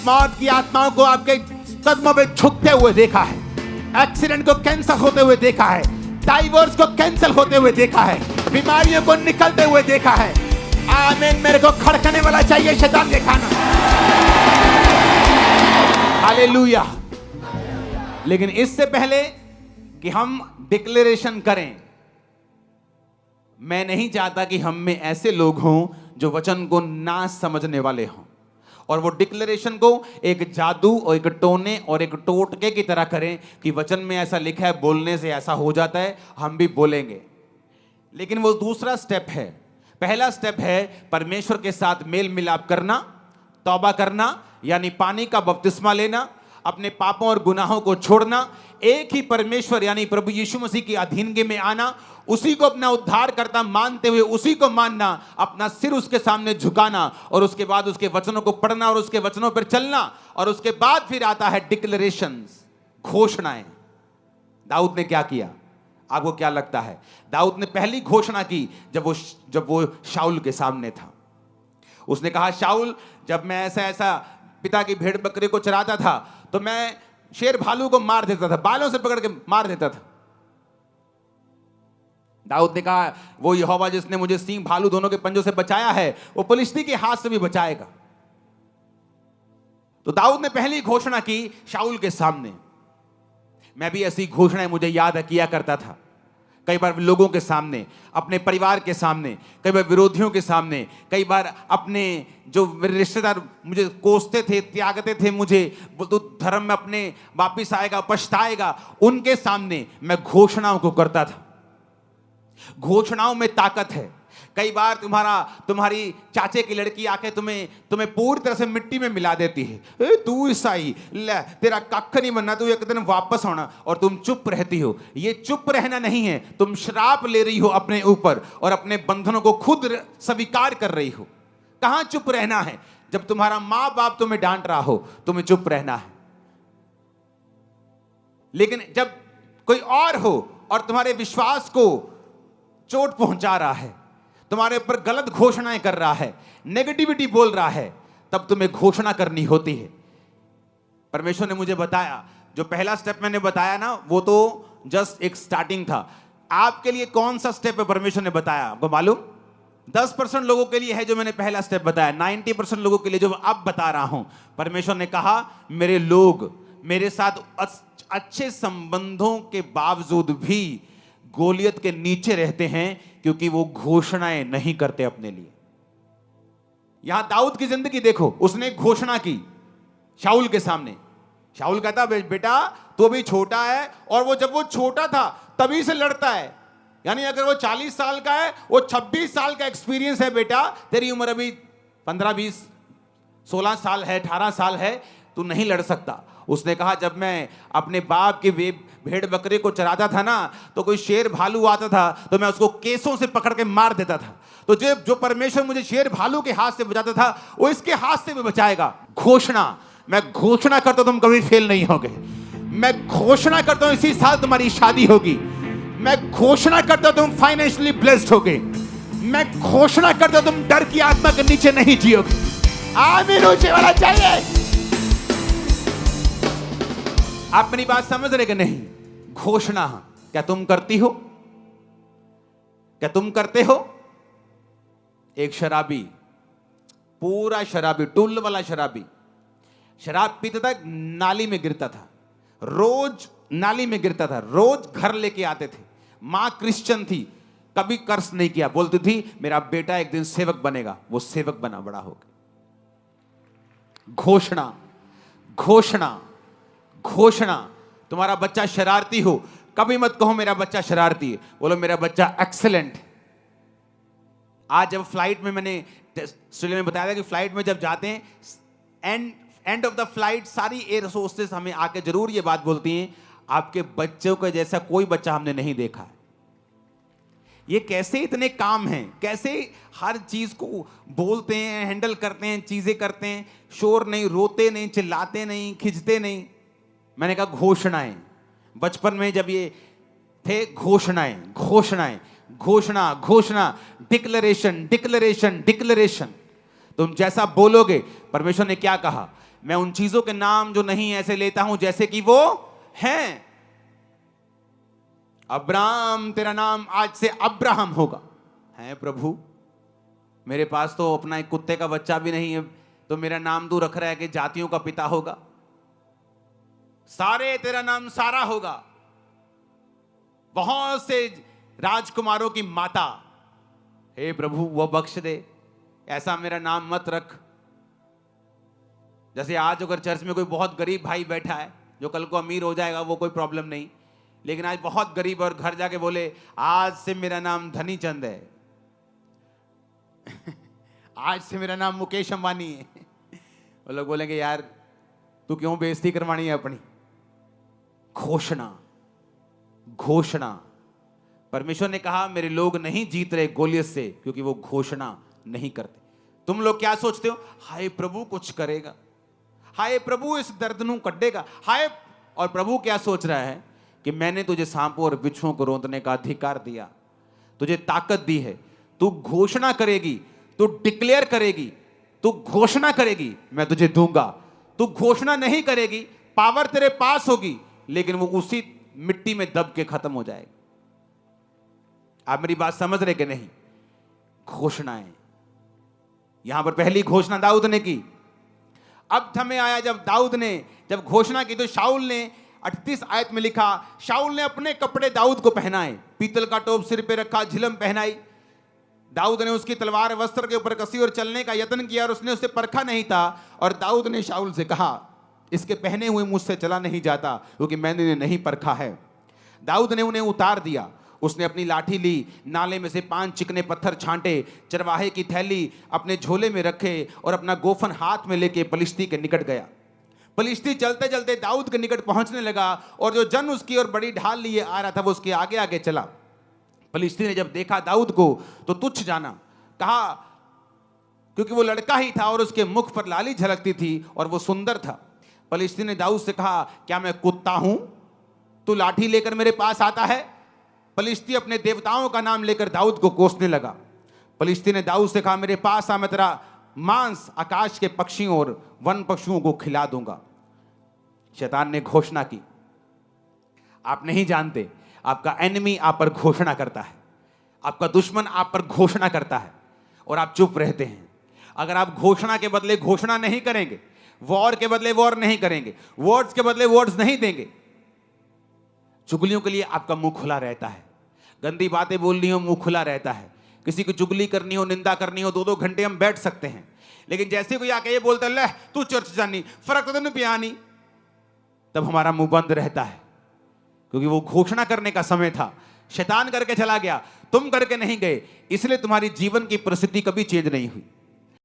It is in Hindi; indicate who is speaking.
Speaker 1: मौत की आत्माओं को आपके कदमों पे झुकते हुए देखा है, एक्सीडेंट को कैंसिल होते हुए देखा है, डाइवोर्स को कैंसिल होते हुए देखा है, बीमारियों को निकलते हुए देखा है। आमीन। मेरे को खड़कने वाला चाहिए शैतान के खाना। हालेलुया। लेकिन इससे पहले कि हम डिक्लेरेशन करें, मैं नहीं चाहता कि हम में ऐसे लोग हों जो वचन को ना समझने वाले हों और वो डिक्लेरेशन को एक जादू और एक टोने और एक टोटके की तरह करें कि वचन में ऐसा लिखा है, बोलने से ऐसा हो जाता है, हम भी बोलेंगे। लेकिन वो दूसरा स्टेप है। पहला स्टेप है परमेश्वर के साथ मेल मिलाप करना, तौबा करना, यानी पानी का बपतिस्मा लेना, अपने पापों और गुनाहों को छोड़ना, एक ही परमेश्वर यानी प्रभु यीशु मसीह की अधीनगी में आना, उसी को अपना उद्धार करता मानते हुए उसी को मानना, अपना सिर उसके सामने झुकाना और उसके बाद उसके वचनों को पढ़ना और उसके वचनों पर चलना। और उसके बाद फिर आता है डिक्लेरेशंस, घोषणाएं। दाऊद ने क्या किया? आपको क्या लगता है? दाऊद ने पहली घोषणा की जब वो शाऊल के सामने था। उसने कहा, शाऊल, जब मैं ऐसा पिता की भेड़ बकरे को चराता था तो मैं शेर भालू को मार देता था, बालों से पकड़ के मार देता था। दाऊद ने कहा, वो यहोवा जिसने मुझे सिंह भालू दोनों के पंजों से बचाया है, वो फिलिस्ती के हाथ से भी बचाएगा। तो दाऊद ने पहली घोषणा की शाऊल के सामने। मैं भी ऐसी घोषणाएं मुझे याद किया करता था, कई बार लोगों के सामने, अपने परिवार के सामने, कई बार विरोधियों के सामने, कई बार अपने जो रिश्तेदार मुझे कोसते थे, त्यागते थे मुझे, तो धर्म में अपने वापिस आएगा, पछताएगा, उनके सामने मैं घोषणाओं को करता था। घोषणाओं में ताकत है। कई बार तुम्हारी चाचे की लड़की आके तुम्हें पूरी तरह से मिट्टी में मिला देती है। तू ईसाई, ले तेरा कख नहीं बनना, तू एक दिन वापस आना, और तुम चुप रहती हो। ये चुप रहना नहीं है, तुम श्राप ले रही हो अपने ऊपर और अपने बंधनों को खुद स्वीकार कर रही हो। कहां चुप रहना है? जब तुम्हारा मां बाप तुम्हें डांट रहा हो, तुम्हें चुप रहना है। लेकिन जब कोई और हो और तुम्हारे विश्वास को चोट पहुंचा रहा है, तुम्हारे ऊपर गलत घोषणाएं कर रहा है, नेगेटिविटी बोल रहा है, तब तुम्हें घोषणा करनी होती है। परमेश्वर ने मुझे बताया, जो पहला स्टेप मैंने बताया ना, वो तो जस्ट एक स्टार्टिंग था। आपके लिए कौन सा स्टेप है परमेश्वर ने बताया? आपको मालूम? 10% लोगों के लिए है जो मैंने पहला स्टेप बताया, 90% लोगों के लिए जो अब बता रहा हूं। परमेश्वर ने कहा, मेरे लोग मेरे साथ अच्छे संबंधों के बावजूद भी गोलियत के नीचे रहते हैं, क्योंकि वो घोषणाएं नहीं करते अपने लिए। यहां दाऊद की जिंदगी देखो, उसने घोषणा की शाऊल के सामने। शाऊल कहता, बेटा तू अभी छोटा है, और वो जब वो छोटा था तभी से लड़ता है। यानी अगर वो 40 साल का है, वो 26 साल का एक्सपीरियंस है। बेटा तेरी उम्र अभी 15, 20, 16 साल है, 18 साल है, तू नहीं लड़ सकता। उसने कहा, जब मैं अपने बाप के भेड़ बकरे को चराता था ना, तो कोई शेर भालू आता था तो मैं उसको केसों से पकड़ के मार देता था। तो जो परमेश्वर मुझे शेर भालू के हाथ से बचाता था, वो इसके हाथ से भी बचाएगा। घोषणा, मैं घोषणा करता हूं तुम कभी फेल नहीं होगे। मैं घोषणा करता हूं इसी साल तुम्हारी शादी होगी। मैं घोषणा करता हूं तुम फाइनेंशियली ब्लेस्ड होगे। मैं घोषणा करता हूं तुम डर की आत्मा के नीचे नहीं जियोगे। आमीन ऊंचे वाला चाहिए। आप मेरी बात समझ रहे कि नहीं? घोषणा क्या तुम करती हो? क्या तुम करते हो? एक शराबी, पूरा शराबी, टुल्ल वाला शराबी, शराब पीता था, नाली में गिरता था, रोज नाली में गिरता था, रोज घर लेके आते थे। मां क्रिश्चियन थी, कभी कर्ज नहीं किया, बोलती थी मेरा बेटा एक दिन सेवक बनेगा। वो सेवक बना, बड़ा हो गया। घोषणा, घोषणा, घोषणा। तुम्हारा बच्चा शरारती हो, कभी मत कहो मेरा बच्चा शरारती है, बोलो मेरा बच्चा एक्सीलेंट। आज जब फ्लाइट में, मैंने ऑस्ट्रेलिया में बताया था कि फ्लाइट में जब जाते हैं, एंड ऑफ द फ्लाइट सारी एयर होस्टेस हमें आके जरूर ये बात बोलती हैं, आपके बच्चों के जैसा कोई बच्चा हमने नहीं देखा है। ये कैसे इतने काम हैं, कैसे हर चीज को बोलते हैं, हैंडल करते हैं, चीजें करते हैं, शोर नहीं, रोते नहीं, चिल्लाते नहीं, खिंचते नहीं। मैंने कहा घोषणाएं। बचपन में जब ये थे, घोषणाएं, घोषणाएं, घोषणा, घोषणा, डिक्लेरेशन, डिक्लेरेशन, डिक्लेरेशन। तुम जैसा बोलोगे, परमेश्वर ने क्या कहा, मैं उन चीजों के नाम जो नहीं ऐसे लेता हूं जैसे कि वो हैं। अब्राहम, तेरा नाम आज से अब्राहम होगा। है प्रभु, मेरे पास तो अपना एक कुत्ते का बच्चा भी नहीं है, तो मेरा नाम तू रख रहा है कि जातियों का पिता होगा। सारे, तेरा नाम सारा होगा। बहुत से राजकुमारों की माता, हे प्रभु वो बख्श दे, ऐसा मेरा नाम मत रख। जैसे आज अगर चर्च में कोई बहुत गरीब भाई बैठा है, जो कल को अमीर हो जाएगा वो कोई प्रॉब्लम नहीं, लेकिन आज बहुत गरीब और घर जाके बोले आज से मेरा नाम धनी चंद है आज से मेरा नाम मुकेश अंबानी है वो लोग बोलेंगे यार तू क्यों बेइज्जती करवानी है अपनी। घोषणा, घोषणा। परमेश्वर ने कहा मेरे लोग नहीं जीत रहे गोलियत से क्योंकि वो घोषणा नहीं करते। तुम लोग क्या सोचते हो, हाय प्रभु कुछ करेगा, हाय प्रभु इस दर्द नू कड्डेगा, हाय। और प्रभु क्या सोच रहा है कि मैंने तुझे सांपों और बिच्छुओं को रोंदने का अधिकार दिया, तुझे ताकत दी है, तू घोषणा करेगी, तू डिक्लेयर करेगी, तू घोषणा करेगी, मैं तुझे दूंगा। तू घोषणा नहीं करेगी, पावर तेरे पास होगी, लेकिन वो उसी मिट्टी में दब के खत्म हो जाएगी। आप मेरी बात समझ रहे कि नहीं? घोषणाएं। यहां पर पहली घोषणा दाऊद ने की। अब समय आया जब दाऊद ने जब घोषणा की तो शाऊल ने 38 आयत में लिखा, शाऊल ने अपने कपड़े दाऊद को पहनाए, पीतल का टोप सिर पे रखा, झिलम पहनाई। दाऊद ने उसकी तलवार वस्त्र के ऊपर कसी और चलने का यत्न किया और उसने उसे परखा नहीं था। और दाऊद ने शाऊल से कहा इसके पहने हुए मुझसे चला नहीं जाता क्योंकि मैंने इन्हें नहीं परखा है। दाऊद ने उन्हें उतार दिया। उसने अपनी लाठी ली, नाले में से 5 चिकने पत्थर छांटे, चरवाहे की थैली अपने झोले में रखे और अपना गोफन हाथ में लेके पलिश्ती के निकट गया। पलिश्ती चलते चलते दाऊद के निकट पहुंचने लगा और जो जन उसकी और बड़ी ढाल लिए आ रहा था वो उसके आगे आगे चला। पलिश्ती ने जब देखा दाऊद को तो तुच्छ जाना, कहा क्योंकि वो लड़का ही था और उसके मुख पर लाली झलकती थी और वो सुंदर था। पलिश्ती ने दाऊद से कहा क्या मैं कुत्ता हूं, तू लाठी लेकर मेरे पास आता है? पलिश्ती अपने देवताओं का नाम लेकर दाऊद को कोसने लगा। पलिश्ती ने दाऊद से कहा मेरे पास आ, मैं तेरा मांस आकाश के पक्षियों और वन पशुओं को खिला दूंगा। शैतान ने घोषणा की। आप नहीं जानते, आपका एनिमी आप पर घोषणा करता है, आपका दुश्मन आप पर घोषणा करता है और आप चुप रहते हैं। अगर आप घोषणा के बदले घोषणा नहीं करेंगे, वॉर के बदले वॉर नहीं करेंगे, वर्ड्स के बदले वर्ड्स नहीं देंगे, चुगलियों के लिए आपका मुंह खुला रहता है, गंदी बातें बोलनी हो मुंह खुला रहता है, किसी की चुगली करनी हो, निंदा करनी हो, 2-2 घंटे हम बैठ सकते हैं। लेकिन जैसे कोई आके ये बोलता है ले तू चर्च जानी, फर्क तो नहीं पिया नहीं, तब हमारा मुंह बंद रहता है क्योंकि वो घोषणा करने का समय था। शैतान करके चला गया, तुम करके नहीं गए, इसलिए तुम्हारी जीवन की परिस्थिति कभी चेंज नहीं हुई।